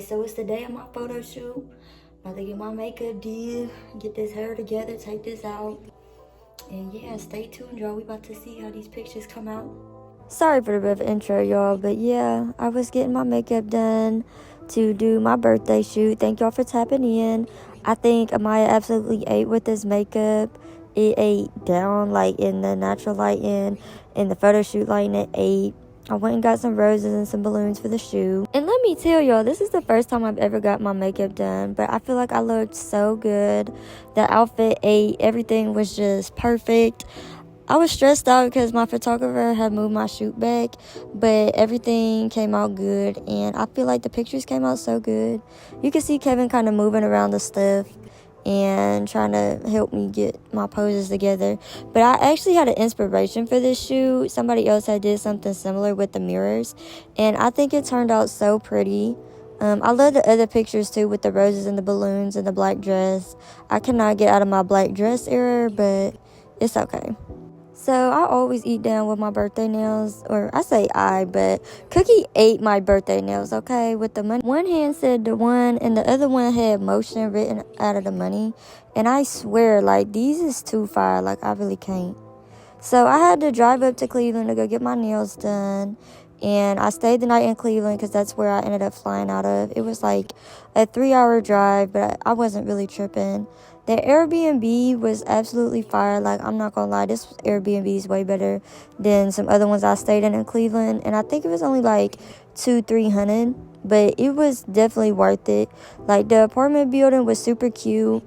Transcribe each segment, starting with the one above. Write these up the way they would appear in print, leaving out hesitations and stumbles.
so it's the day of my photo shoot. About to get my makeup did, get this hair together, take this out. And yeah, stay tuned, y'all. We about to see how these pictures come out. Sorry for the bit of intro, y'all, but yeah, I was getting my makeup done to do my birthday shoot. Thank y'all for tapping in. I think Amaya absolutely ate with this makeup. It ate down, like, in the natural lighting, in the photo shoot lighting, it ate. I went and got some roses and some balloons for the shoot. And let me tell y'all, this is the first time I've ever got my makeup done, but I feel like I looked so good. The outfit ate. Everything was just perfect. I was stressed out because my photographer had moved my shoot back, but everything came out good, and I feel like the pictures came out so good. You can see Kevin kind of moving around the stuff and trying to help me get my poses together. But I actually had an inspiration for this shoot. Somebody else had did something similar with the mirrors, and I think it turned out so pretty. I love the other pictures too, with the roses and the balloons and the black dress. I cannot get out of my black dress era, but it's okay. So I always eat down with my birthday nails, or I say but Cookie ate my birthday nails, okay, with the money. One hand said the one, and the other one had motion written out of the money. And I swear, like, these is too far, like, I really can't. So I had to drive up to Cleveland to go get my nails done. And I stayed the night in Cleveland because that's where I ended up flying out of. It was like a 3-hour drive, but I wasn't really tripping. The Airbnb was absolutely fire. Like, I'm not gonna lie, this Airbnb is way better than some other ones I stayed in Cleveland. And I think it was only like $200-300, but it was definitely worth it. Like, the apartment building was super cute.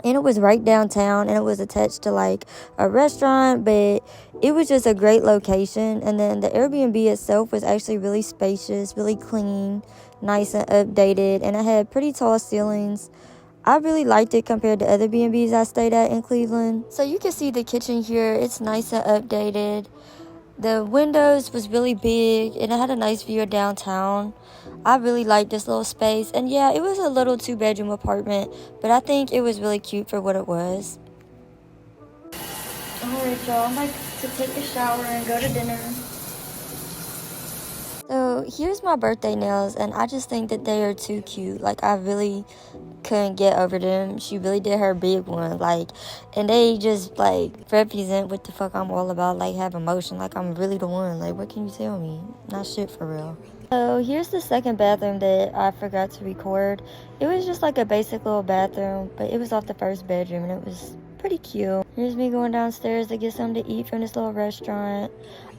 And it was right downtown, and it was attached to, like, a restaurant, but it was just a great location. And then the Airbnb itself was actually really spacious, really clean, nice and updated, and it had pretty tall ceilings. I really liked it compared to other B&Bs I stayed at in Cleveland. So you can see the kitchen here. It's nice and updated. The windows was really big, and it had a nice view of downtown. I really liked this little space. And yeah, it was a little 2-bedroom apartment, but I think it was really cute for what it was. Alright, y'all, I'm about to take a shower and go to dinner. So here's my birthday nails, and I just think that they are too cute. Like, I really couldn't get over them. She really did her big one, like, and they just, like, represent what the fuck I'm all about. Like, have emotion. Like, I'm really the one. Like, what can you tell me? Not shit, for real. So here's the second bathroom that I forgot to record. It was just like a basic little bathroom, but it was off the first bedroom, and it was pretty cute. Here's me going downstairs to get something to eat from this little restaurant.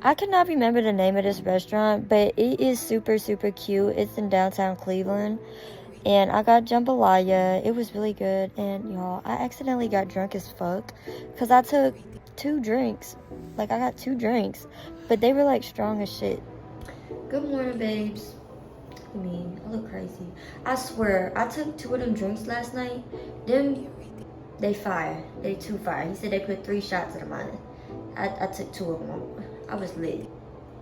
I cannot remember the name of this restaurant, but it is super, super cute. It's in downtown Cleveland. And I got jambalaya. It was really good. And y'all, I accidentally got drunk as fuck because I took 2 drinks. Like, I got 2 drinks, but they were like strong as shit. Good morning, babes. I mean, I look crazy. I swear, I took 2 of them drinks last night. They fire. They too fire. He said they put 3 shots in mine. I took 2 of them. I was lit.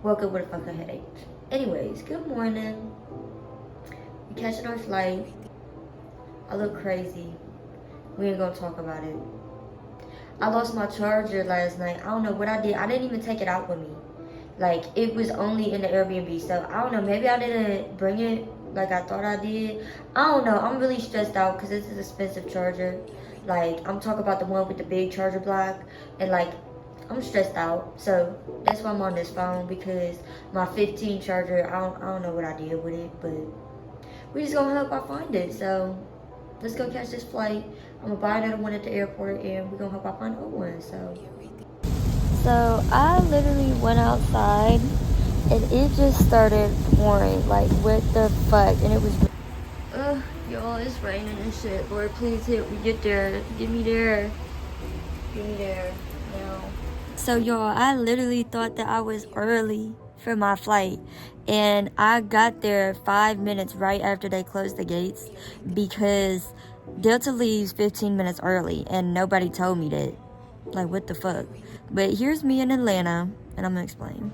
Woke up with a fucking headache. Anyways, good morning. We catching our flight. I look crazy. We ain't gonna talk about it. I lost my charger last night. I don't know what I did. I didn't even take it out with me. Like, it was only in the Airbnb. So, I don't know. Maybe I didn't bring it like I thought I did. I don't know. I'm really stressed out because this is an expensive charger. Like, I'm talking about the one with the big charger block. And, like, I'm stressed out. So, that's why I'm on this phone. Because my 15 charger, I don't know what I did with it. But we just gonna help I find it. So, let's go catch this flight. I'm gonna buy another one at the airport. And we're gonna help I find another one. So I literally went outside, and it just started pouring. Like, what the fuck? And it was, y'all, it's raining and shit. Lord, please help me get there. Get me there. Get me there now. So, y'all, I literally thought that I was early for my flight, and I got there 5 minutes right after they closed the gates because Delta leaves 15 minutes early, and nobody told me that. Like, what the fuck? But here's me in Atlanta, and I'm gonna explain.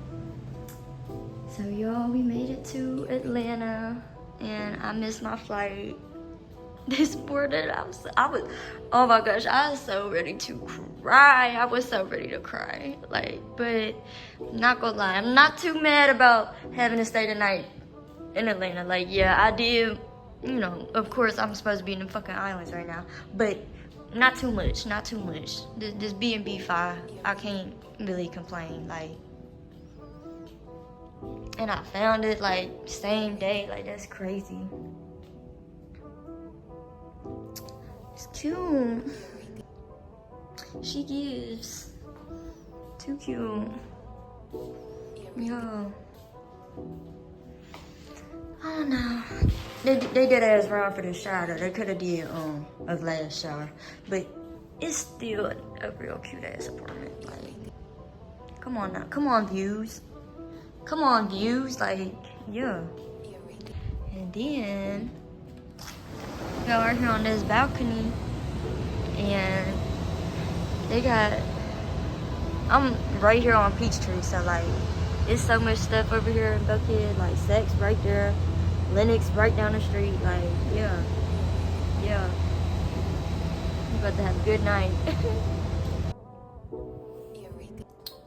So, y'all, we made it to Atlanta, and I missed my flight this morning. I was, oh my gosh, I was so ready to cry. I was so ready to cry. Like, but not gonna lie, I'm not too mad about having to stay the night in Atlanta. Like, yeah, I did You know, of course, I'm supposed to be in the fucking islands right now, but not too much, not too much. This B&B fire, I can't really complain, like, and I found it, like, same day, like, that's crazy. It's cute. She gives. Too cute. Yeah. I don't know. They did ask around for the shower. They could have did a glass shower, but it's still a real cute ass apartment. Like, come on now, come on views, come on views. Like, yeah. And then go out here on this balcony, and they got. I'm right here on Peachtree, so like, it's so much stuff over here in Buckhead. Like, Sex right there. Lennox right down the street, like, yeah. I'm about to have a good night.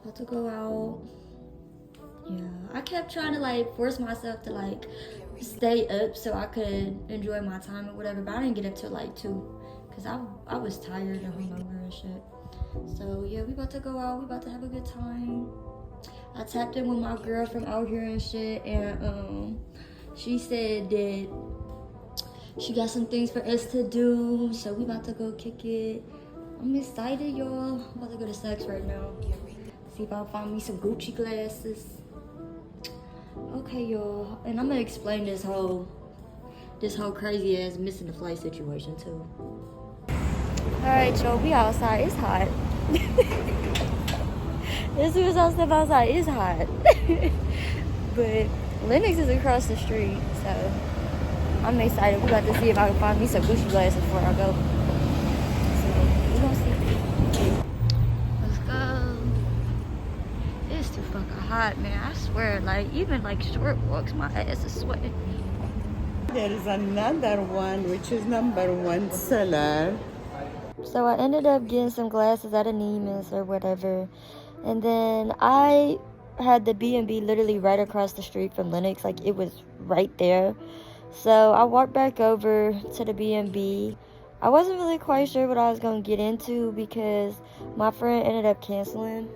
About to go out. Yeah, I kept trying to like force myself to like stay up so I could enjoy my time or whatever, but I didn't get up till like 2, because I was tired and hungover and shit. So yeah, we about to go out, we about to have a good time. I tapped in with my girl from out here and shit, and she said that she got some things for us to do, so we about to go kick it. I'm excited, y'all. I'm about to go to Sex right now. See if I'll find me some Gucci glasses. Okay, y'all. And I'm gonna explain this whole crazy ass missing the flight situation too. Alright, y'all, we outside. It's hot. As soon as I step outside, it's hot. But Lennox is across the street, so I'm excited. We're about to see if I can find me some Gucci glasses before I go. So we're gonna see. Let's go. It's too fucking hot, man. I swear, like, even like short walks, my ass is sweating. There is another one which is #1 seller. So I ended up getting some glasses at a Neiman's or whatever, and then I had the B&B literally right across the street from Lennox, like it was right there. So I walked back over to the B&B. I wasn't really quite sure what I was gonna get into because my friend ended up canceling.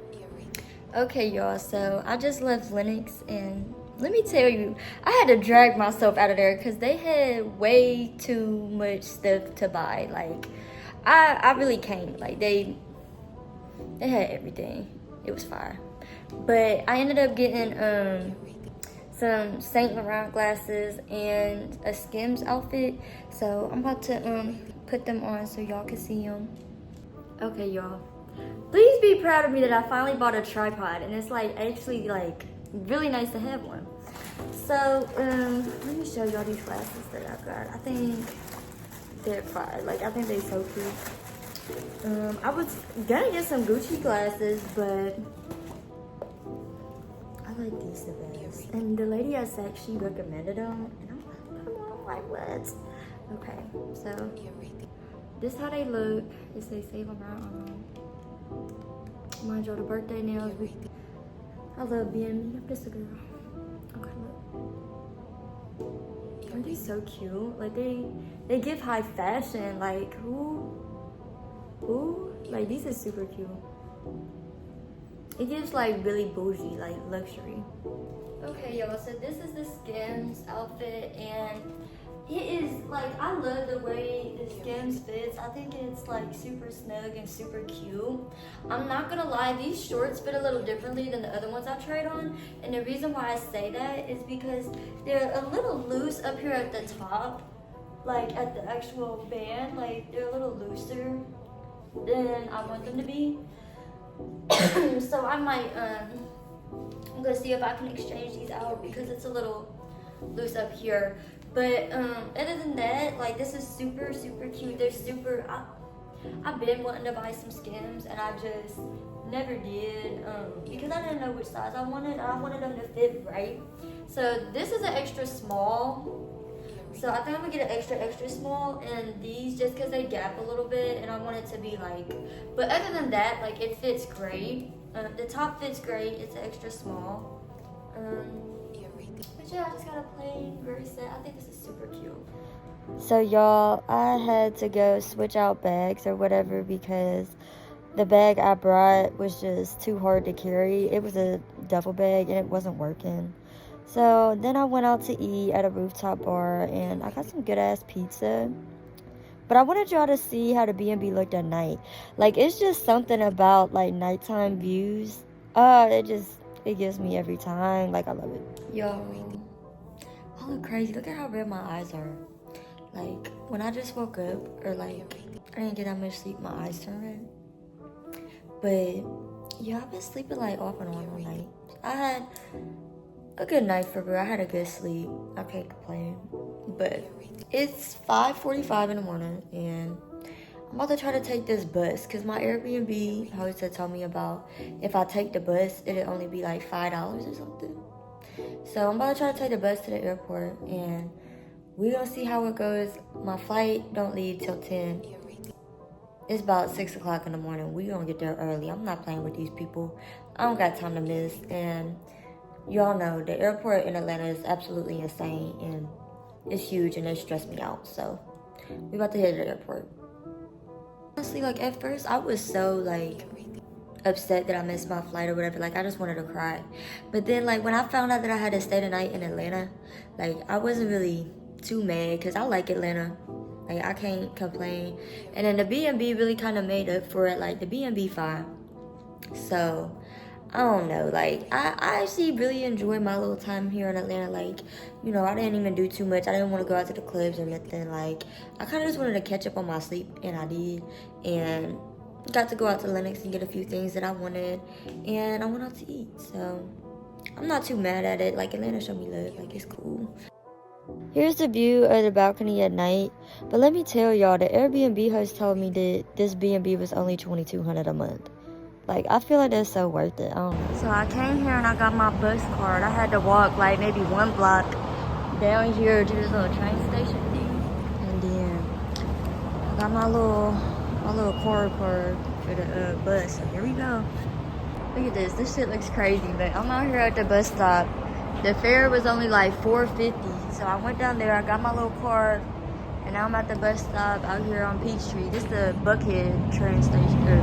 Okay, y'all, so I just left Lennox, and let me tell you, I had to drag myself out of there because they had way too much stuff to buy. Like, I really can't. Like, they had everything. It was fire. But I ended up getting some Saint Laurent glasses and a Skims outfit. So I'm about to put them on so y'all can see them. Okay, y'all. Please be proud of me that I finally bought a tripod, and it's like actually like really nice to have one. So let me show y'all these glasses that I got. I think they're fire. Like, I think they're so cute. I was gonna get some Gucci glasses, but I like these the best. And the lady at Sex, she recommended them, and I'm like, what? Okay, so this how they look. It says Save them out on them. Mind you, the birthday nails. I love being a pistol girl. Okay, look. Aren't they so cute? Like, they give high fashion. Like, who? Like, these are super cute. It gives like really bougie, like luxury. Okay, y'all, so this is the Skims outfit, and it is like, I love the way the Skims fits. I think it's like super snug and super cute. I'm not gonna lie, these shorts fit a little differently than the other ones I tried on, and the reason why I say that is because they're a little loose up here at the top, like at the actual band. Like, they're a little looser than I want them to be. So I might I'm gonna see if I can exchange these out because it's a little loose up here. But other than that, like, this is super cute. They're super, I've been wanting to buy some Skims, and I just never did because I didn't know which size I wanted. I wanted them to fit right. So this is an extra small. So I think I'm gonna get an extra small, and these just because they gap a little bit, and I want it to be like, but other than that, like, it fits great. The top fits great. It's an extra small. But yeah, I just got a plain gray set. I think this is super cute. So y'all, I had to go switch out bags or whatever because the bag I brought was just too hard to carry. It was a duffel bag and it wasn't working. So then I went out to eat at a rooftop bar and I got some good ass pizza. But I wanted y'all to see how the B&B looked at night. Like, it's just something about like nighttime views. It gives me every time. Like, I love it. Yo, I look crazy. Look at how red my eyes are. Like, when I just woke up, or like, I didn't get that much sleep, my eyes turn red. But, yeah, I've been sleeping like off and on all night. I had a good night for real. I had a good sleep. I can't complain. But it's 5:45 in the morning, and I'm about to try to take this bus because my Airbnb host had told me about if I take the bus, it'd only be like $5 or something. So I'm about to try to take the bus to the airport, and we're gonna see how it goes. My flight don't leave till 10. It's about 6 o'clock in the morning. We gonna get there early. I'm not playing with these people. I don't got time to miss. And y'all know the airport in Atlanta is absolutely insane, and it's huge, and it stressed me out. So we about to head to the airport. Honestly, like at first I was so like upset that I missed my flight or whatever. Like I just wanted to cry. But then like when I found out that I had to stay the night in Atlanta, like I wasn't really too mad because I like Atlanta. Like I can't complain. And then the B&B really kind of made up for it. Like the B&B fine. So I don't know, like, I actually really enjoyed my little time here in Atlanta. Like, you know, I didn't even do too much. I didn't want to go out to the clubs or nothing. Like, I kind of just wanted to catch up on my sleep, and I did. And got to go out to Lenox and get a few things that I wanted. And I went out to eat, so I'm not too mad at it. Like, Atlanta showed me love. Like, it's cool. Here's the view of the balcony at night. But let me tell y'all, the Airbnb host told me that this B&B was only $2,200 a month. Like, I feel like that's so worth it. I don't know. So I came here and I got my bus card. I had to walk like maybe 1 block down here to this little train station thing. And then I got my little card for the bus. So here we go. Look at this. This shit looks crazy, but I'm out here at the bus stop. The fare was only like $4.50. So I went down there, I got my little card, and now I'm at the bus stop out here on Peachtree. This is the Buckhead train station, or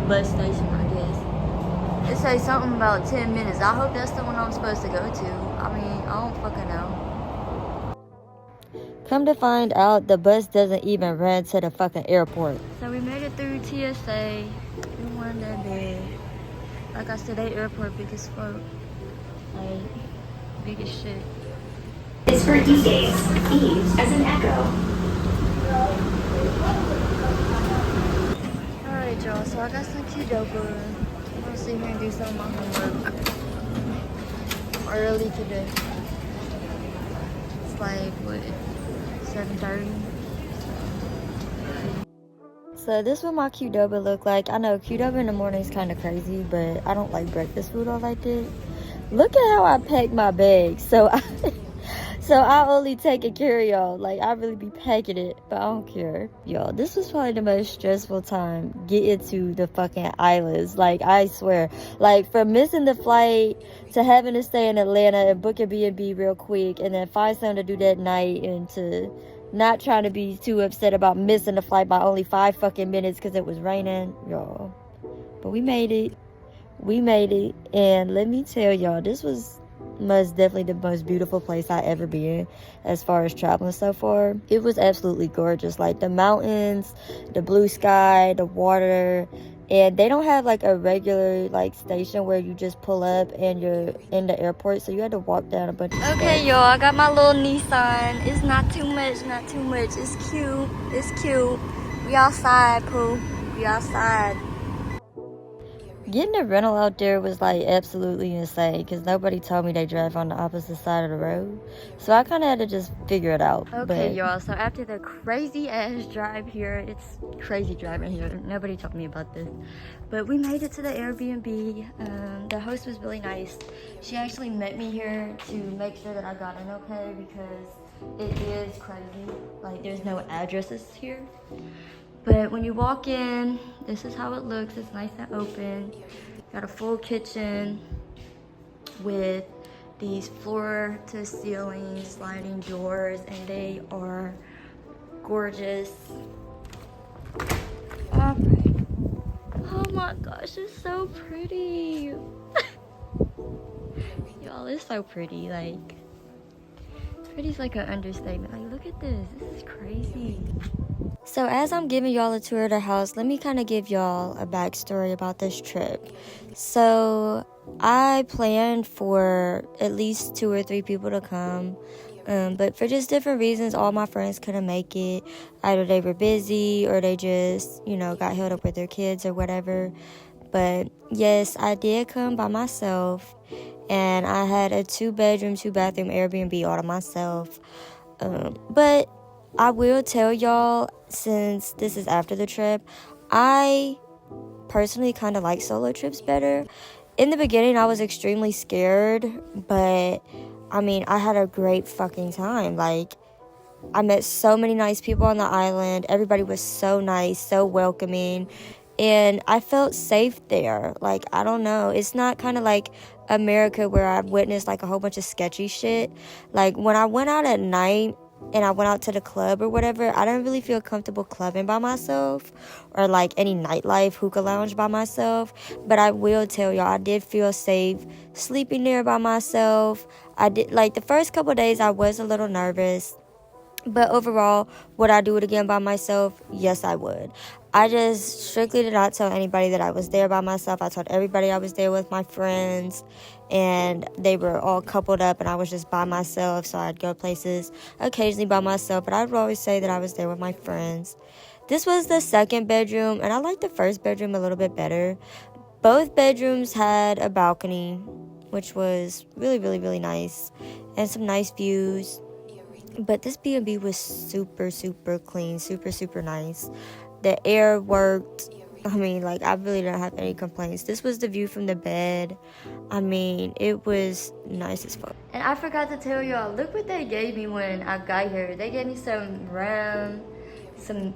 bus station, I guess. It says something about 10 minutes. I hope that's the one I'm supposed to go to. I mean, I don't fucking know. Come to find out, the bus doesn't even run to the fucking airport. So we made it through TSA. We weren't that bad. Like I said, that airport big as fuck. Like, big as shit. It's for DJs. E as an echo. Alright, y'all, so I got some Qdoba. I'm gonna sit here and do some of my homework. I'm early today. It's like, what, 7:30? So this is what my Qdoba look like. I know Qdoba in the morning is kind of crazy, but I don't like breakfast food all like that. Look at how I pack my bag. So I only take a carry-on. Like, I really be packing it, but I don't care. Y'all, this was probably the most stressful time getting to the fucking islands. Like, I swear. Like, from missing the flight to having to stay in Atlanta and book a B&B real quick and then find something to do that night, and to not trying to be too upset about missing the flight by only 5 fucking minutes because it was raining. Y'all. But we made it. We made it. And let me tell y'all, this was most definitely the most beautiful place I ever been as far as traveling so far. It was absolutely gorgeous. Like the mountains, the blue sky, the water, and they don't have like a regular like station where you just pull up and you're in the airport, so you had to walk down a bunch of steps. Y'all, I got my little Nissan. It's not too much. It's cute. We outside, Pooh. We outside. Getting a rental out there was like absolutely insane because nobody told me they drive on the opposite side of the road. So I kind of had to just figure it out. Okay, y'all, so after the crazy ass drive here, it's crazy driving here. Nobody told me about this. But we made it to the Airbnb. The host was really nice. She actually met me here to make sure that I got in okay because it is crazy. Like there's no addresses here. But when you walk in, this is how it looks. It's nice and open. Got a full kitchen with these floor to ceiling sliding doors, and they are gorgeous. Alright. Oh my gosh, it's so pretty. Y'all, it's so pretty. Like, pretty's like an understatement. Like, look at this. This is crazy. So as I'm giving y'all a tour of the house, let me kind of give y'all a backstory about this trip. So I planned for at least 2 or 3 people to come. But for just different reasons, all my friends couldn't make it. Either they were busy or they just, got held up with their kids or whatever. But yes, I did come by myself. And I had a 2-bedroom, 2-bathroom Airbnb all to myself. But I will tell y'all, since this is after the trip, I personally kind of like solo trips better. In the beginning, I was extremely scared, but I had a great fucking time. Like, I met so many nice people on the island. Everybody was so nice, so welcoming, and I felt safe there. Like, I don't know. It's not kind of like America where I witnessed like a whole bunch of sketchy shit. Like, when I went out at night and I went out to the club or whatever, I didn't really feel comfortable clubbing by myself or like any nightlife, hookah lounge by myself. But I will tell y'all, I did feel safe sleeping there by myself. I did, like, the first couple days I was a little nervous. But overall, would I do it again by myself? Yes, I would. I just strictly did not tell anybody that I was there by myself. I told everybody I was there with my friends, and they were all coupled up, and I was just by myself. So I'd go places occasionally by myself, but I would always say that I was there with my friends. This was the 2nd bedroom, and I liked the 1st bedroom a little bit better. Both bedrooms had a balcony, which was really, really, really nice, and some nice views. But this B&B was super, super clean, super, super nice. The air worked. I really didn't have any complaints. This was the view from the bed. It was nice as fuck. And I forgot to tell y'all, look what they gave me when I got here. They gave me some rum,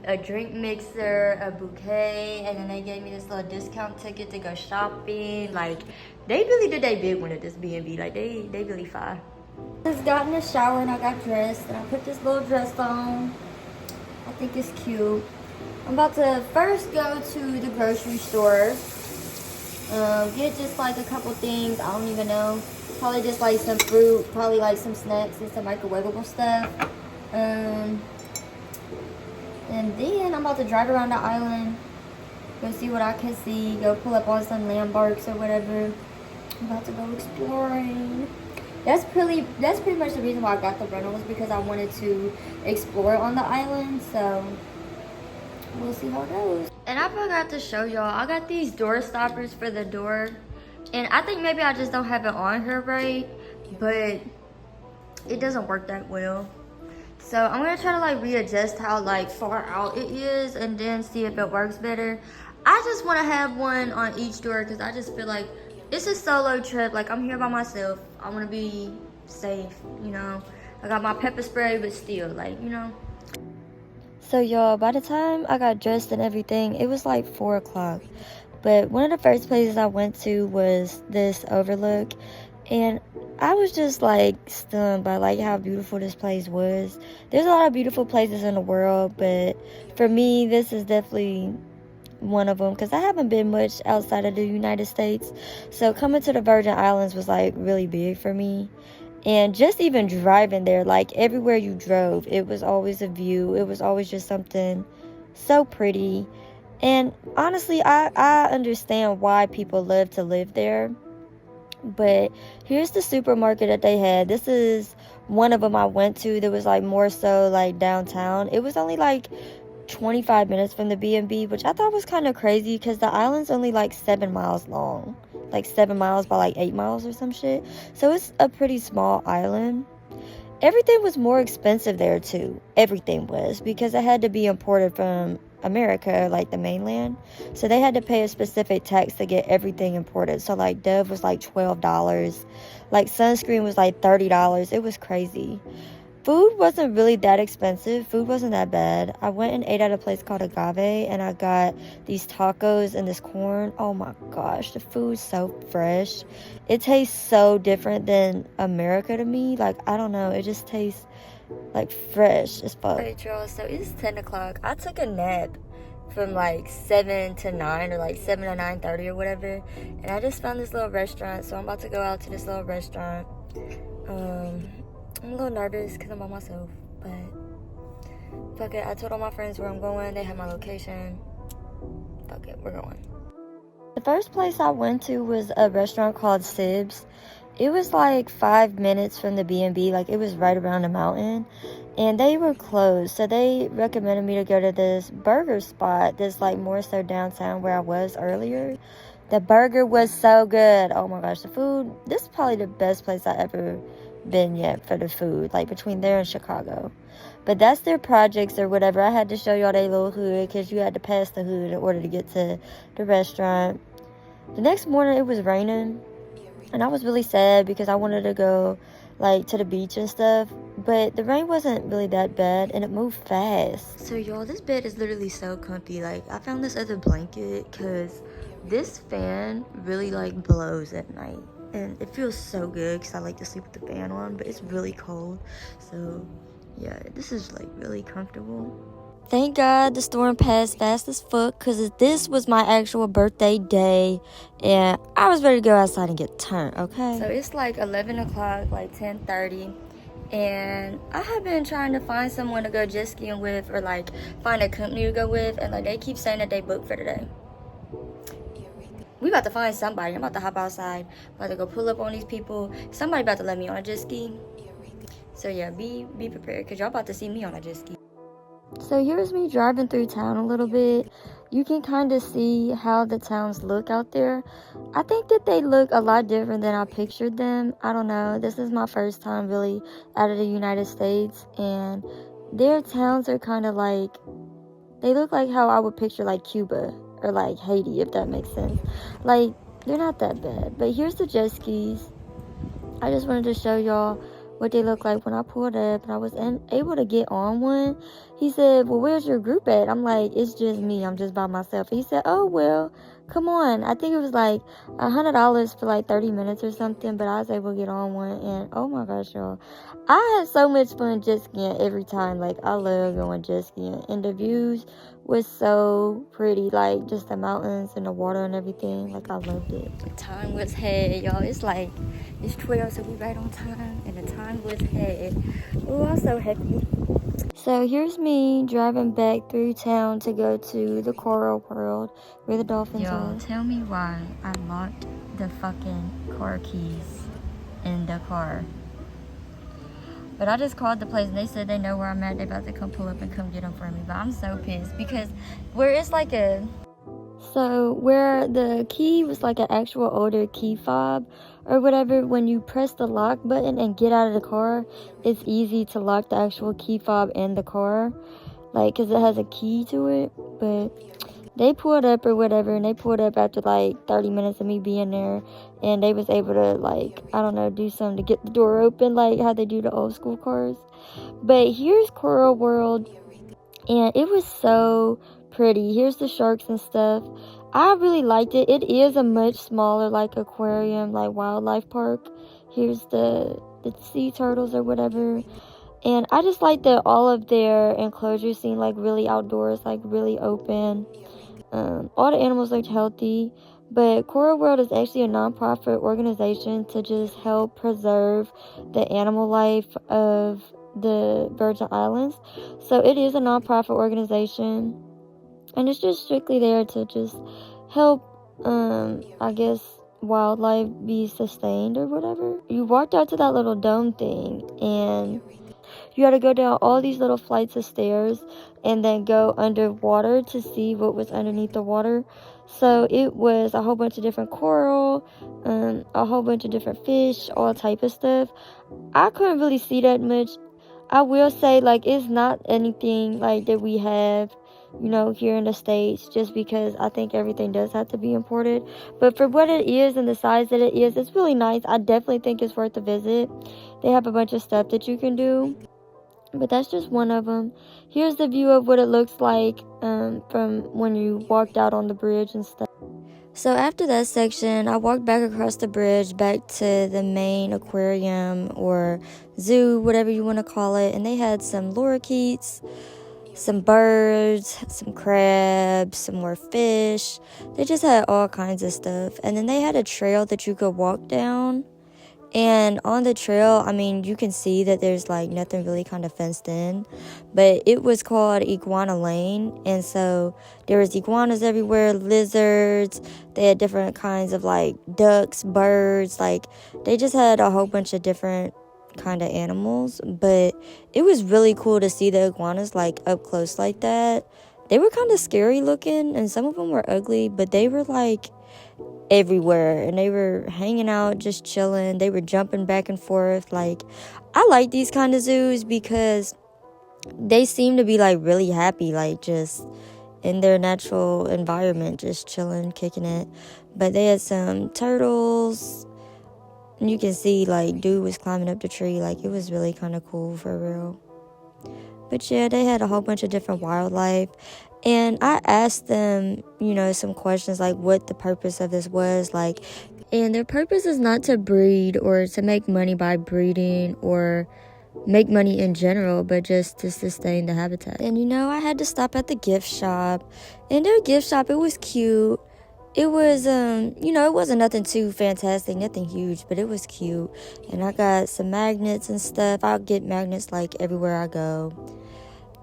a drink mixer, a bouquet, and then they gave me this little discount ticket to go shopping. Like, they really did their big one at this B&B. Like, they really fine. Just got in the shower and I got dressed, and I put this little dress on. I think it's cute. I'm about to first go to the grocery store, get just like a couple things. I don't even know, probably just like some fruit, probably like some snacks and some microwavable stuff. And then I'm about to drive around the island, go see what I can see, go pull up on some landmarks or whatever. I'm about to go exploring. That's pretty much the reason why I got the rental, was because I wanted to explore on the island. So we'll see how it goes. And I forgot to show y'all, I got these door stoppers for the door, and I think maybe I just don't have it on here right, but it doesn't work that well. So I'm gonna try to like readjust how like far out it is, and then see if it works better. I just want to have one on each door because I just feel like it's a solo trip. Like, I'm here by myself. I want to be safe, I got my pepper spray, but still, like, So, y'all, by the time I got dressed and everything, it was like 4 o'clock. But one of the first places I went to was this overlook. And I was just, like, stunned by, like, how beautiful this place was. There's a lot of beautiful places in the world, but for me, this is definitely one of them, because I haven't been much outside of the United States. So coming to the Virgin Islands was like really big for me. And just even driving there, like everywhere you drove, it was always a view. It was always just something so pretty. And honestly, I understand why people love to live there. But here's the supermarket that they had. This is one of them I went to that was like more so like downtown. It was only like 25 minutes from the B&B, which I thought was kind of crazy because the island's only like 7 miles long, like 7 miles by like 8 miles or some shit. So it's a pretty small island. Everything was more expensive there too. Everything was, because it had to be imported from America, like the mainland. So they had to pay a specific tax to get everything imported. So like Dove was like $12, like sunscreen was like $30. It was crazy. Food wasn't really that expensive. Food wasn't that bad. I went and ate at a place called Agave, and I got these tacos and this corn. Oh my gosh, the food's so fresh. It tastes so different than America to me. Like, I don't know, it just tastes like fresh as fuck. Alright, y'all, so it's 10 o'clock. I took a nap from like 7 to 9 or like 7 to 9:30 or whatever, and I just found this little restaurant, so I'm about to go out to this little restaurant. I'm a little nervous because I'm by myself, but fuck it. I told all my friends where I'm going. They have my location. Fuck it, we're going. The first place I went to was a restaurant called Sibs. It was like 5 minutes from the B&B, like it was right around the mountain, and they were closed, so they recommended me to go to this burger spot that's like more so downtown where I was earlier. The burger was so good. Oh my gosh, the food, this is probably the best place I ever been yet for the food, like between there and Chicago. But that's their projects or whatever. I had to show y'all their little hood because you had to pass the hood in order to get to the restaurant. The next morning it was raining, and I was really sad because I wanted to go like to the beach and stuff, but the rain wasn't really that bad and it moved fast. So y'all, this bed is literally so comfy. Like, I found this other blanket because this fan really like blows at night, and it feels so good because I like to sleep with the fan on, but it's really cold. So yeah, this is like really comfortable. Thank God the storm passed fast as fuck, because this was my actual birthday day and I was ready to go outside and get turned, okay? So it's like 11 o'clock, like 10:30, and I have been trying to find someone to go jet skiing with, or like find a company to go with, and like they keep saying that they booked for today. We about to find somebody. I'm about to hop outside. I'm about to go pull up on these people. Somebody about to let me on a jet ski. So yeah, be prepared, because y'all about to see me on a jet ski. So here's me driving through town a little bit. You can kind of see how the towns look out there. I think that they look a lot different than I pictured them. I don't know. This is my first time really out of the United States, and their towns are kind of like, they look like how I would picture like Cuba or like Haiti, if that makes sense. Like, they're not that bad. But here's the jet skis. I just wanted to show y'all what they look like when I pulled up and I was able to get on one. He said, well, where's your group at? I'm like, it's just me. I'm just by myself. He said, oh, well, come on. I think it was like $100 for like 30 minutes or something, but I was able to get on one, and oh my gosh, y'all, I had so much fun jet skiing every time. Like, I love going jet skiing, and the views was so pretty, like just the mountains and the water and everything. Like, I loved it. The time was head, y'all. It's like, it's 12, so we right on time, and the time was head. Oh, I'm so happy. So here's me driving back through town to go to the Coral World where the dolphins are. Tell me why I locked the fucking car keys in the car. But I just called the place and they said they know where I'm at. They about to come pull up and come get them for me. But I'm so pissed because where it's like a... So where the key was like an actual older key fob or whatever, when you press the lock button and get out of the car, it's easy to lock the actual key fob in the car, like, because it has a key to it. But they pulled up or whatever, and they pulled up after like 30 minutes of me being there, and they was able to, like, I don't know, do something to get the door open, like how they do the old school cars. But here's Coral World, and it was so pretty. Here's the sharks and stuff. I really liked it. It is a much smaller, like, aquarium, like wildlife park. Here's the sea turtles or whatever. And I just like that all of their enclosures seem like really outdoors, like really open. All the animals looked healthy. But Coral World is actually a non-profit organization to just help preserve the animal life of the Virgin Islands. So it is a non-profit organization, and it's just strictly there to just help, I guess, wildlife be sustained or whatever. You walked out to that little dome thing, and you had to go down all these little flights of stairs and then go underwater to see what was underneath the water. So it was a whole bunch of different coral, a whole bunch of different fish, all type of stuff. I couldn't really see that much. I will say, like, it's not anything like that we have, you know, here in the States, just because I think everything does have to be imported. But for what it is and the size that it is, it's really nice. I definitely think it's worth a visit. They have a bunch of stuff that you can do, but that's just one of them. Here's the view of what it looks like from when you walked out on the bridge and stuff. So after that section, I walked back across the bridge back to the main aquarium or zoo, whatever you want to call it. And they had some lorikeets, some birds, some crabs, some more fish. They just had all kinds of stuff. And then they had a trail that you could walk down. And on the trail, I mean, you can see that there's like nothing really kind of fenced in, but it was called Iguana Lane. And so there was iguanas everywhere, lizards. They had different kinds of like ducks, birds. Like they just had a whole bunch of different kind of animals. But it was really cool to see the iguanas like up close like that. They were kind of scary looking, and some of them were ugly, but they were like everywhere, and they were hanging out, just chilling. They were jumping back and forth. Like, I like these kind of zoos because they seem to be like really happy, like just in their natural environment, just chilling, kicking it. But they had some turtles, and you can see like dude was climbing up the tree. Like, it was really kind of cool for real. But yeah, they had a whole bunch of different wildlife. And I asked them, some questions like what the purpose of this was. Like, and their purpose is not to breed or to make money by breeding or make money in general, but just to sustain the habitat. And I had to stop at the gift shop. And their gift shop, it was cute. It was, it wasn't nothing too fantastic, nothing huge, but it was cute. And I got some magnets and stuff. I'll get magnets like everywhere I go.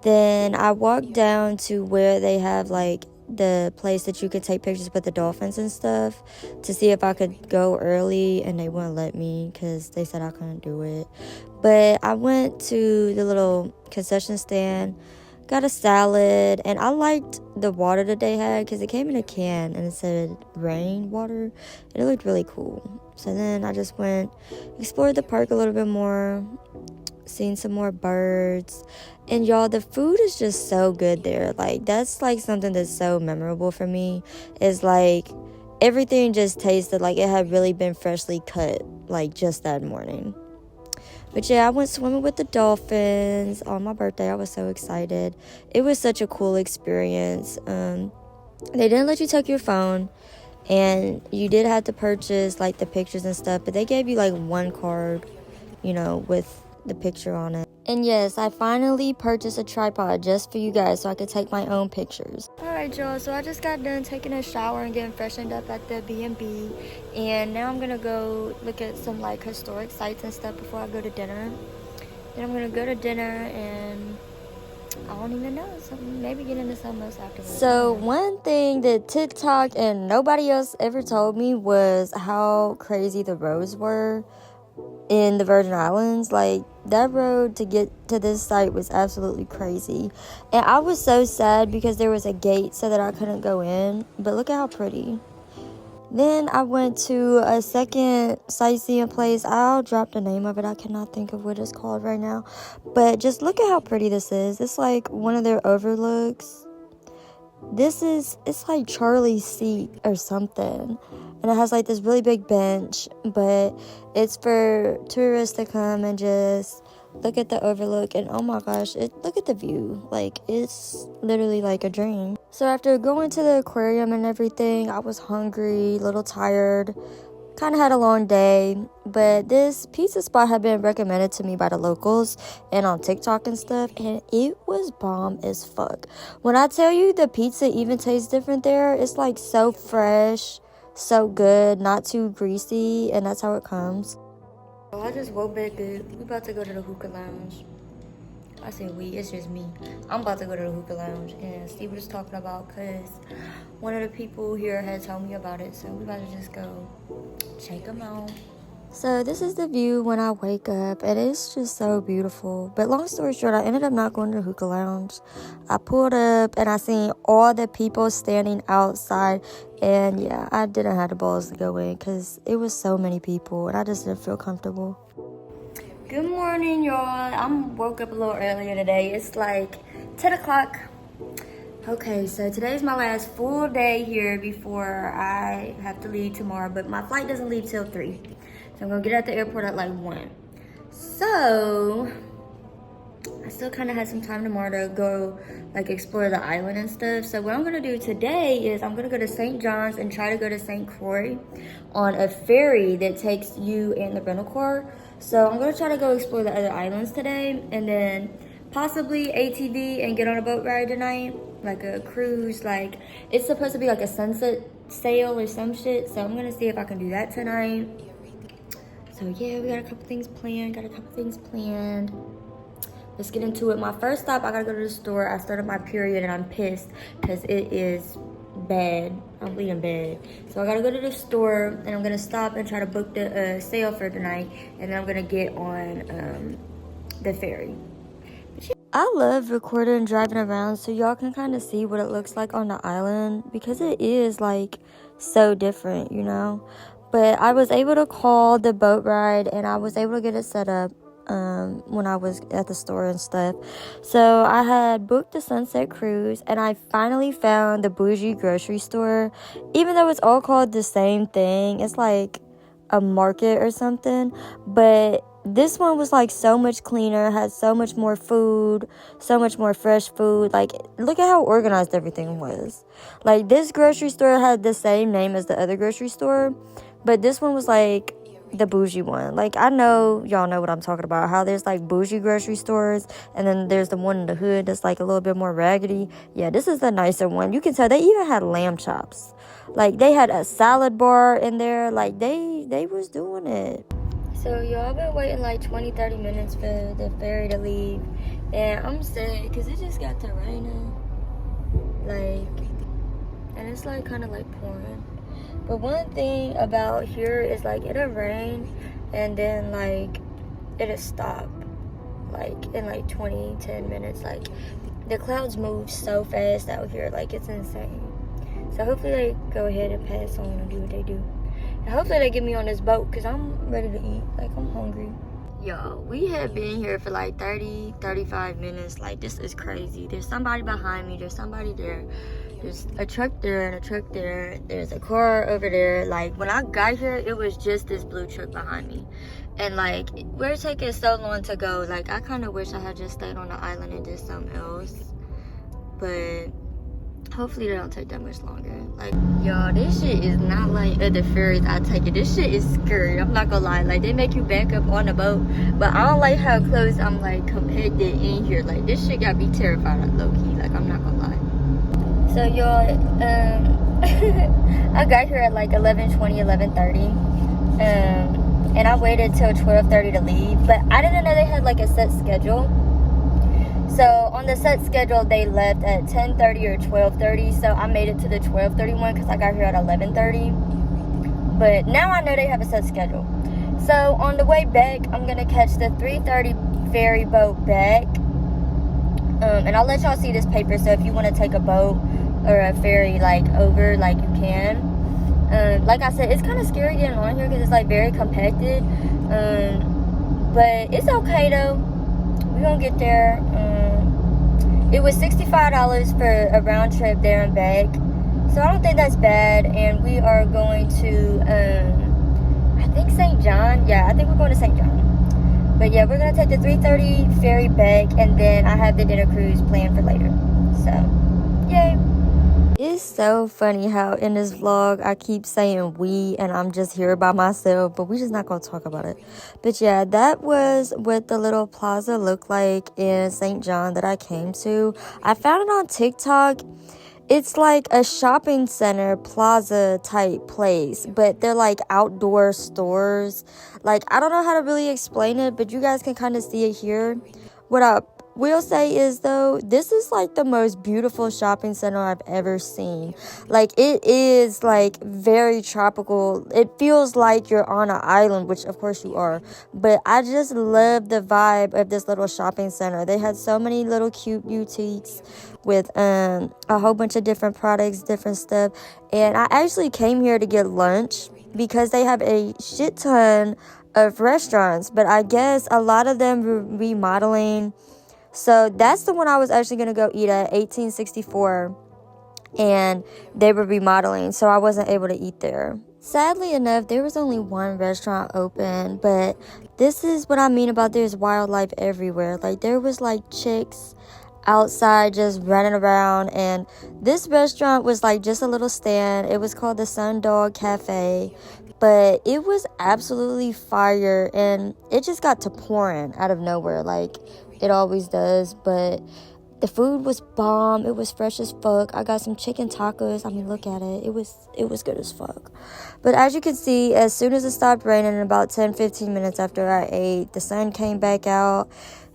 Then I walked down to where they have like the place that you could take pictures with the dolphins and stuff to see if I could go early, and they wouldn't let me because they said I couldn't do it. But I went to the little concession stand, got a salad, and I liked the water that they had because it came in a can and it said rain water, and it looked really cool. So then I just went, explored the park a little bit more, seen some more birds. And y'all, the food is just so good there. Like, that's like something that's so memorable for me, is like everything just tasted like it had really been freshly cut, like just that morning. But yeah, I went swimming with the dolphins on my birthday. I was so excited. It was such a cool experience. They didn't let you take your phone, and you did have to purchase like the pictures and stuff, but they gave you like one card, with the picture on it. And yes, I finally purchased a tripod just for you guys so I could take my own pictures. Alright y'all, so I just got done taking a shower and getting freshened up at the B&B, and now I'm gonna go look at some like historic sites and stuff before I go to dinner. Then I'm gonna go to dinner, and I don't even know, maybe get into something else afterwards. So one thing that TikTok and nobody else ever told me was how crazy the roads were in the Virgin Islands. Like, that road to get to this site was absolutely crazy, and I was so sad because there was a gate so that I couldn't go in. But look at how pretty. Then I went to a second sightseeing place. I'll drop the name of it. I cannot think of what it's called right now, but just look at how pretty this is. It's like one of their overlooks. It's like Charlie's seat or something, and it has like this really big bench, but it's for tourists to come and just look at the overlook. And oh my gosh, look at the view. Like, it's literally like a dream. So after going to the aquarium and everything, I was hungry, a little tired, kind of had a long day, but this pizza spot had been recommended to me by the locals and on TikTok and stuff, and it was bomb as fuck. When I tell you the pizza even tastes different there, it's like so fresh, so good, not too greasy, and that's how it comes. I just woke back up. We about to go to the hookah lounge. I say we, it's just me. I'm about to go to the hookah lounge and see what it's talking about, because one of the people here had told me about it, so we about to just go check them out. So this is the view when I wake up, and it's just so beautiful. But long story short, I ended up not going to the hookah lounge. I pulled up and I seen all the people standing outside, and yeah, I didn't have the balls to go in because it was so many people and I just didn't feel comfortable. Good morning, y'all. I woke up a little earlier today. It's like 10 o'clock. Okay, so today's my last full day here before I have to leave tomorrow, but my flight doesn't leave till 3. So I'm gonna get at the airport at like 1. So I still kind of have some time tomorrow to go like explore the island and stuff. So what I'm gonna do today is I'm gonna go to St. John's and try to go to St. Croix on a ferry that takes you and the rental car. So I'm gonna try to go explore the other islands today, and then possibly ATV and get on a boat ride tonight, like a cruise. Like it's supposed to be like a sunset sail or some shit. So I'm gonna see if I can do that tonight. So yeah, we got a couple things planned. Let's get into it. My first stop, I gotta go to the store. I started my period and I'm pissed because it is bad. I'm bleeding bad. So I gotta go to the store and I'm gonna stop and try to book the sale for tonight, and then I'm gonna get on the ferry. I love recording and driving around so y'all can kind of see what it looks like on the island, because it is like so different, you know. But I was able to call the boat ride and I was able to get it set up when I was at the store and stuff. So I had booked the sunset cruise and I finally found the bougie grocery store. Even though it's all called the same thing, it's like a market or something, but this one was like so much cleaner, had so much more food, so much more fresh food. Like, look at how organized everything was. Like, this grocery store had the same name as the other grocery store, but this one was like the bougie one. Like, I know y'all know what I'm talking about, how there's like bougie grocery stores and then there's the one in the hood that's like a little bit more raggedy. Yeah, this is the nicer one. You can tell they even had lamb chops. Like, they had a salad bar in there. Like, they was doing it. So y'all been waiting like 20-30 minutes for the ferry to leave, and I'm sad because it just got to raining, like, and it's like kind of like pouring. But one thing about here is like it'll rain and then like it'll stop like in like 10 minutes. Like, the clouds move so fast out here, like it's insane. So hopefully they go ahead and pass on and do what they do. And hopefully they get me on this boat because I'm ready to eat. Like, I'm hungry. Y'all, we have been here for like 30-35 minutes. Like, this is crazy. There's somebody behind me. There's somebody there. There's a truck there and a truck there. There's a car over there. Like, when I got here, it was just this blue truck behind me. And like, we're taking so long to go. Like, I kind of wish I had just stayed on the island and did something else. But hopefully they don't take that much longer. Like, y'all, this shit is not like other ferries I take it. This shit is scary. I'm not gonna lie. Like, they make you back up on the boat, but I don't like how close I'm like compacted in here. Like, this shit got me terrified, low key. Like, I'm not gonna lie. So y'all, I got here at like 11:20, 11:30, and I waited till 12:30 to leave. But I didn't know they had like a set schedule. So on the set schedule, they left at 10:30 or 12:30. So I made it to the 12:31 because I got here at 11:30. But now I know they have a set schedule. So on the way back, I'm gonna catch the 3:30 ferry boat back. And I'll let y'all see this paper. So if you want to take a boat or a ferry like over, like you can. Like I said, it's kind of scary getting on here because it's like very compacted. But it's okay though. We're gonna get there. It was $65 for a round trip there and back, so I don't think that's bad. And we are going to I think St. John. Yeah, I think we're going to St. John. But yeah, we're gonna take the 3:30 ferry back, and then I have the dinner cruise planned for later. So yay. It's so funny how in this vlog I keep saying we and I'm just here by myself, but we're just not going to talk about it. But yeah, that was what the little plaza looked like in St. John that I came to. I found it on TikTok. It's like a shopping center plaza type place, but they're like outdoor stores. Like, I don't know how to really explain it, but you guys can kind of see it here. What I will say is, though, this is like the most beautiful shopping center I've ever seen. Like, it is like very tropical. It feels like you're on an island, which of course you are, but I just love the vibe of this little shopping center. They had so many little cute boutiques with a whole bunch of different products, different stuff. And I actually came here to get lunch because they have a shit ton of restaurants, but I guess a lot of them were remodeling. So that's the one I was actually going to go eat at, 1864, and they were remodeling, so I wasn't able to eat there. Sadly enough, there was only one restaurant open, but this is what I mean about there's wildlife everywhere. Like, there was like chicks outside just running around, and this restaurant was like just a little stand. It was called the Sundog Cafe, but it was absolutely fire, and it just got to pouring out of nowhere like it always does. But the food was bomb. It was fresh as fuck. I got some chicken tacos. I mean, look at it. It was good as fuck. But as you can see, as soon as it stopped raining, in about 10-15 minutes after I ate, the sun came back out.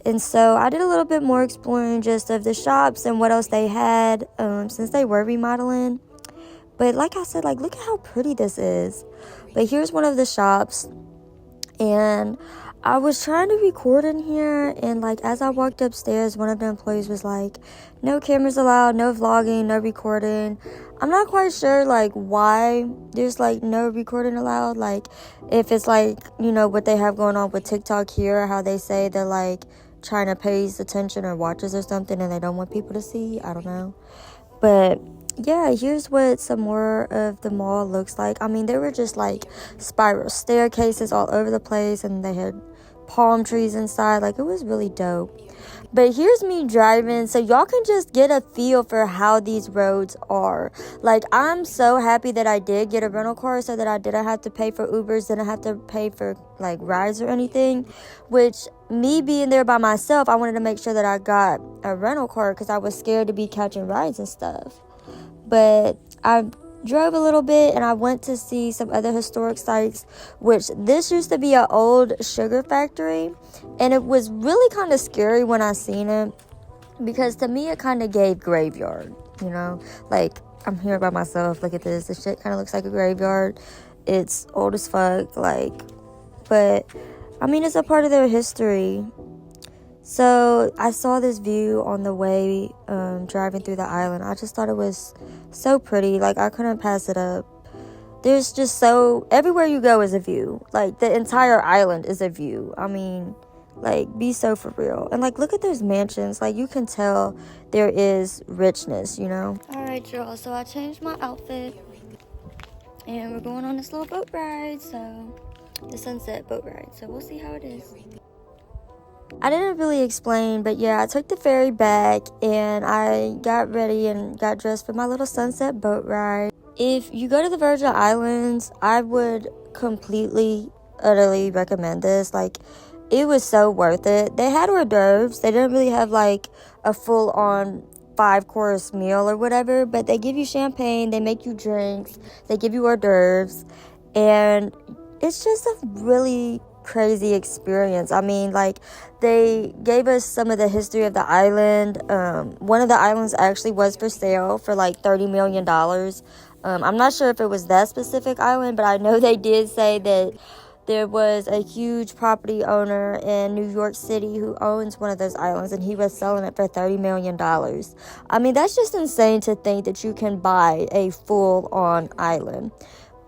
And so I did a little bit more exploring just of the shops and what else they had, since they were remodeling. But like I said, like, look at how pretty this is. But here's one of the shops, and I was trying to record in here, and like as I walked upstairs, one of the employees was like, no cameras allowed, no vlogging, no recording. I'm not quite sure like why there's like no recording allowed. Like if it's like, you know, what they have going on with TikTok here, how they say they're like trying to pays attention or watches or something and they don't want people to see. I don't know. But yeah, here's what some more of the mall looks like. I mean, there were just like spiral staircases all over the place, and they had palm trees inside. Like, it was really dope. But here's me driving, so y'all can just get a feel for how these roads are. Like, I'm so happy that I did get a rental car so that I didn't have to pay for Ubers, didn't have to pay for like rides or anything. Which, me being there by myself, I wanted to make sure that I got a rental car because I was scared to be catching rides and stuff. But I drove a little bit, and I went to see some other historic sites, which this used to be an old sugar factory, and it was really kind of scary when I seen it, because to me it kind of gave graveyard, you know, like, I'm here by myself, look at this shit kind of looks like a graveyard. It's old as fuck, like, but I mean, it's a part of their history. So I saw this view on the way driving through the island. I just thought it was so pretty. Like, I couldn't pass it up. There's just so, everywhere you go is a view. Like, the entire island is a view. I mean, like, be so for real. And like, look at those mansions. Like, you can tell there is richness, you know. All right, y'all. So I changed my outfit, and we're going on this little boat ride. So the sunset boat ride. So we'll see how it is. I didn't really explain, but yeah, I took the ferry back and I got ready and got dressed for my little sunset boat ride. If you go to the Virgin Islands, I would completely, utterly recommend this. Like, it was so worth it. They had hors d'oeuvres. They didn't really have like a full-on 5-course meal or whatever, but they give you champagne, they make you drinks, they give you hors d'oeuvres, and it's just a really crazy experience. I mean, like, they gave us some of the history of the island. One of the islands actually was for sale for like $30 million. I'm not sure if it was that specific island, but I know they did say that there was a huge property owner in New York City who owns one of those islands, and he was selling it for $30 million. I mean, that's just insane to think that you can buy a full-on island.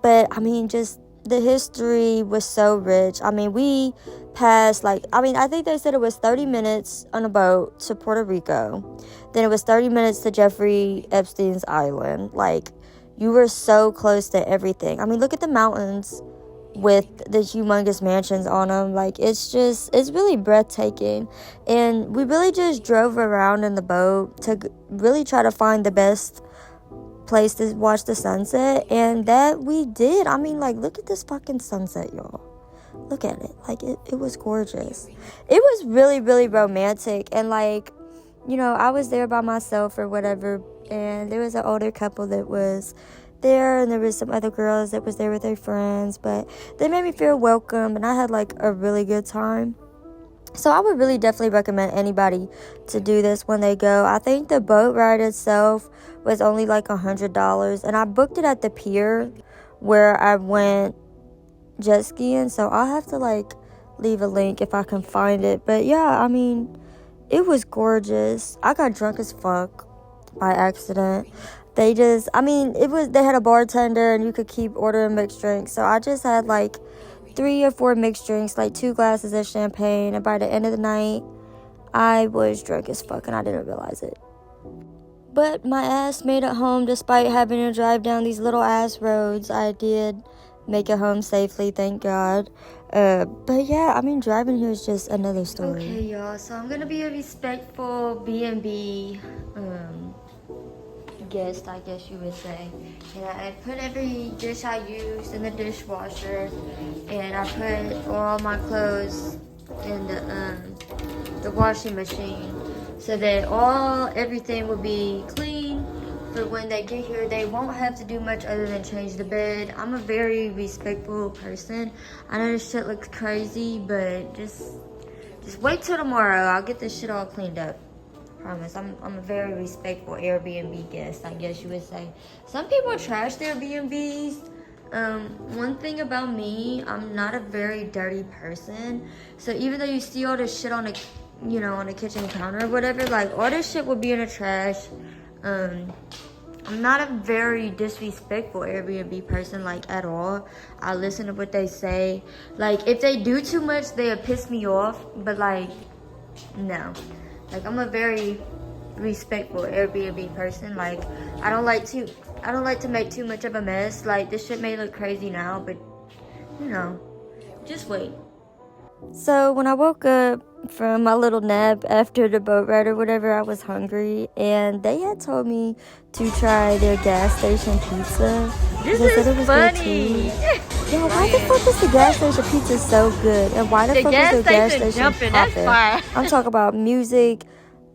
But I mean, just the history was so rich. I mean, we passed, like, I mean, I think they said it was 30 minutes on a boat to Puerto Rico. Then it was 30 minutes to Jeffrey Epstein's island. Like, you were so close to everything. I mean, look at the mountains with the humongous mansions on them. Like, it's really breathtaking. And we really just drove around in the boat to really try to find the best place to watch the sunset, and that we did. I mean, like, look at this fucking sunset, y'all. Look at it. Like, it was gorgeous. It was really, really romantic. And like, you know, I was there by myself or whatever, and there was an older couple that was there, and there was some other girls that was there with their friends, but they made me feel welcome, and I had like a really good time. So I would really definitely recommend anybody to do this when they go. I think the boat ride itself was only like $100, and I booked it at the pier where I went jet skiing, so I'll have to like leave a link if I can find it. But yeah, I mean, it was gorgeous. I got drunk as fuck by accident. They had a bartender, and you could keep ordering mixed drinks, so I just had like 3 or 4 mixed drinks, like 2 glasses of champagne, and by the end of the night, I was drunk as fuck, and I didn't realize it. But my ass made it home despite having to drive down these little ass roads. I did make it home safely, thank God. But yeah, I mean, driving here is just another story. Okay, y'all, so I'm gonna be a respectful B&B guest, I guess you would say. And I put every dish I used in the dishwasher, and I put all my clothes in the washing machine, so that everything will be clean. But when they get here, they won't have to do much other than change the bed. I'm a very respectful person. I know this shit looks crazy, but just wait till tomorrow. I'll get this shit all cleaned up. Promise. I'm a very respectful Airbnb guest, I guess you would say. Some people trash their B&Bs. One thing about me, I'm not a very dirty person. So even though you see all this shit on the kitchen counter or whatever, like all this shit will be in the trash. I'm not a very disrespectful Airbnb person, like, at all. I listen to what they say. Like, if they do too much, they'll piss me off. But, like, no. Like, I'm a very respectful Airbnb person. Like, I don't like to make too much of a mess. Like, this shit may look crazy now, but, just wait. So when I woke up from my little nap after the boat ride or whatever, I was hungry, and they had told me to try their gas station pizza. This is funny. Yeah, why the fuck is the gas station pizza so good? And why the fuck is the gas station jumping? popping? That's fire. I'm talking about music,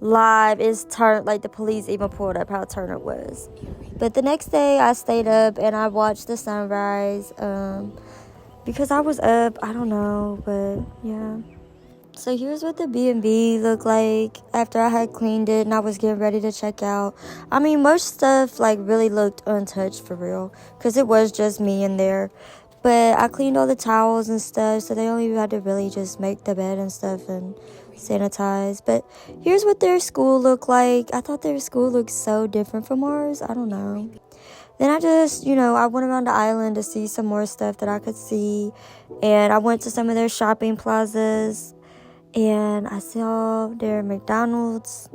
live, it's turned, like the police even pulled up how turn it was. But the next day I stayed up and I watched the sunrise. Because I was up, I don't know, but yeah. So here's what the B&B looked like after I had cleaned it and I was getting ready to check out. I mean, most stuff like really looked untouched for real, because it was just me in there. But I cleaned all the towels and stuff, so they only had to really just make the bed and stuff and sanitize. But here's what their school looked like. I thought their school looked so different from ours. I don't know. Then I just, I went around the island to see some more stuff that I could see. And I went to some of their shopping plazas. And I saw their McDonald's.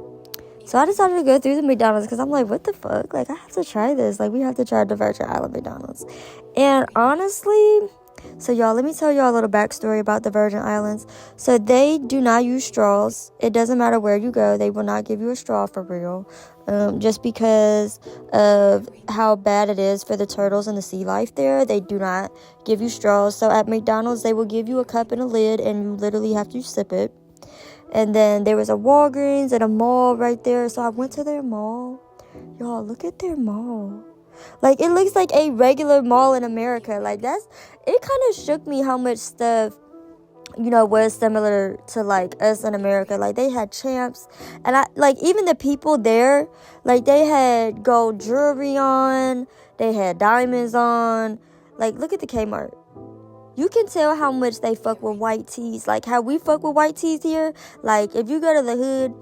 So I decided to go through the McDonald's because I'm like, what the fuck? Like, I have to try this. Like, we have to try the Virgin Island McDonald's. And honestly, so y'all, let me tell y'all a little backstory about the Virgin Islands. So they do not use straws. It doesn't matter where you go. They will not give you a straw for real. Just because of how bad it is for the turtles and the sea life there. They do not give you straws. So at McDonald's, they will give you a cup and a lid, and you literally have to sip it. And then there was a Walgreens and a mall right there. So I went to their mall. Y'all, look at their mall. Like, it looks like a regular mall in America. Like, it kind of shook me how much stuff, was similar to, like, us in America. Like, they had Champs. And, even the people there, like, they had gold jewelry on. They had diamonds on. Like, look at the Kmart. You can tell how much they fuck with white tees. Like, how we fuck with white tees here. Like, if you go to the hood,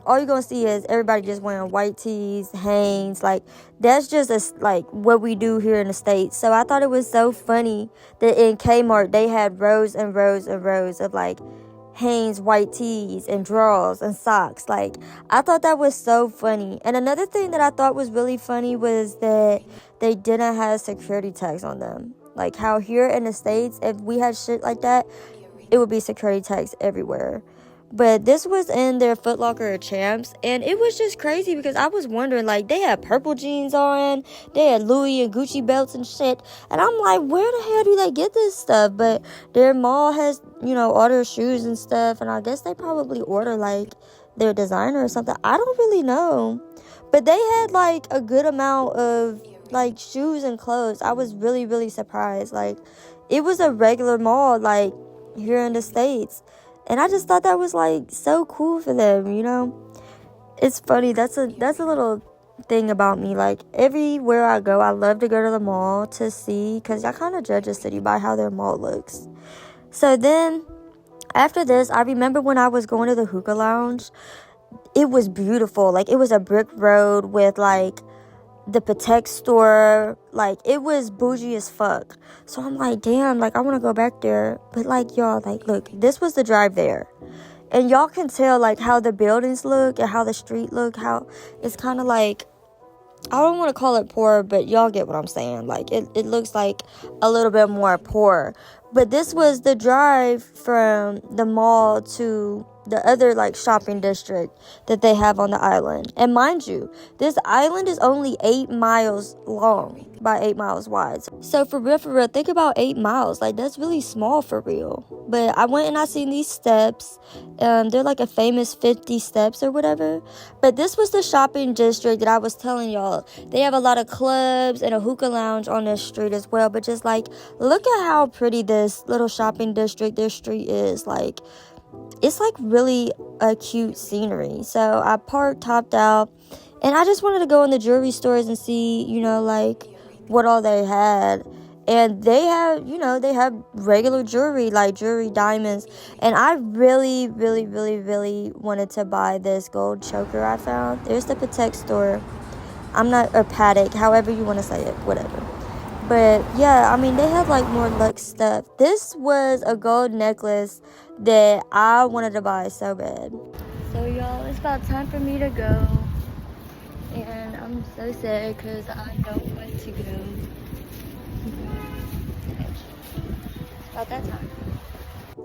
all you're going to see is everybody just wearing white tees, Hanes. Like, that's just, what we do here in the States. So I thought it was so funny that in Kmart, they had rows and rows and rows of, Hanes white tees and drawers and socks. Like, I thought that was so funny. And another thing that I thought was really funny was that they didn't have security tags on them. Like, how here in the States, if we had shit like that, it would be security tags everywhere. But this was in their Foot Locker or Champs, and it was just crazy because I was wondering, like, they had purple jeans on, they had Louis and Gucci belts and shit, and I'm like, where the hell do they get this stuff? But their mall has, all their shoes and stuff, and I guess they probably order, their designer or something. I don't really know. But they had, a good amount of, shoes and clothes. I was really, really surprised. Like, it was a regular mall, here in the States. And I just thought that was, so cool for them, It's funny. That's a little thing about me. Everywhere I go, I love to go to the mall to see, because I kind of judge a city by how their mall looks. So then, after this, I remember when I was going to the hookah lounge, it was beautiful. It was a brick road with, the Patek store. It was bougie as fuck. So I'm like, damn, I want to go back there. But y'all, look, this was the drive there, and y'all can tell how the buildings look and how the street look, how it's kind of I don't want to call it poor, but y'all get what I'm saying. Like, it looks like a little bit more poor. But this was the drive from the mall to the other, like, shopping district that they have on the island. And mind you, this island is only 8 miles long by 8 miles wide. So for real, think about 8 miles. Like, that's really small for real. But I went and I seen these steps. They're like a famous 50 steps or whatever. But this was the shopping district that I was telling y'all. They have a lot of clubs and a hookah lounge on this street as well. But just like, look at how pretty this little shopping district, this street is. Like, it's like really a cute scenery. So I parked, topped out, and I just wanted to go in the jewelry stores and see, you know, like what all they had. And they have, you know, they have regular jewelry, like jewelry, diamonds. And I really, really, really, really wanted to buy this gold choker I found. There's the Patek store. I'm not, or Patek, however you want to say it, whatever. But yeah, I mean, they have like more luxe stuff. This was a gold necklace that I wanted to buy so bad. So y'all, it's about time for me to go. And I'm so sad because I don't want to go. It's about that time.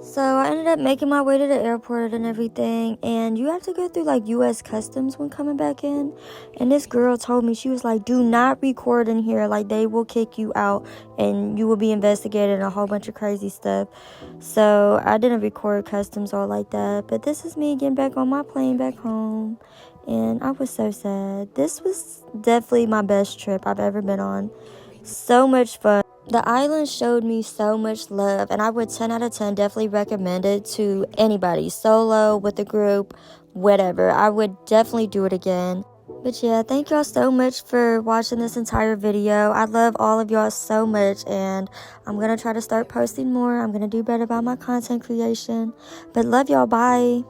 So I ended up making my way to the airport and everything, and you have to go through like US customs when coming back in. And this girl told me, she was like, do not record in here, like they will kick you out and you will be investigated and a whole bunch of crazy stuff. So I didn't record customs or like that, but this is me getting back on my plane back home, and I was so sad. This was definitely my best trip I've ever been on. So much fun. The island showed me so much love, and I would 10 out of 10 definitely recommend it to anybody, solo, with a group, whatever. I would definitely do it again. But yeah, thank y'all so much for watching this entire video. I love all of y'all so much, and I'm going to try to start posting more. I'm going to do better about my content creation. But love y'all. Bye.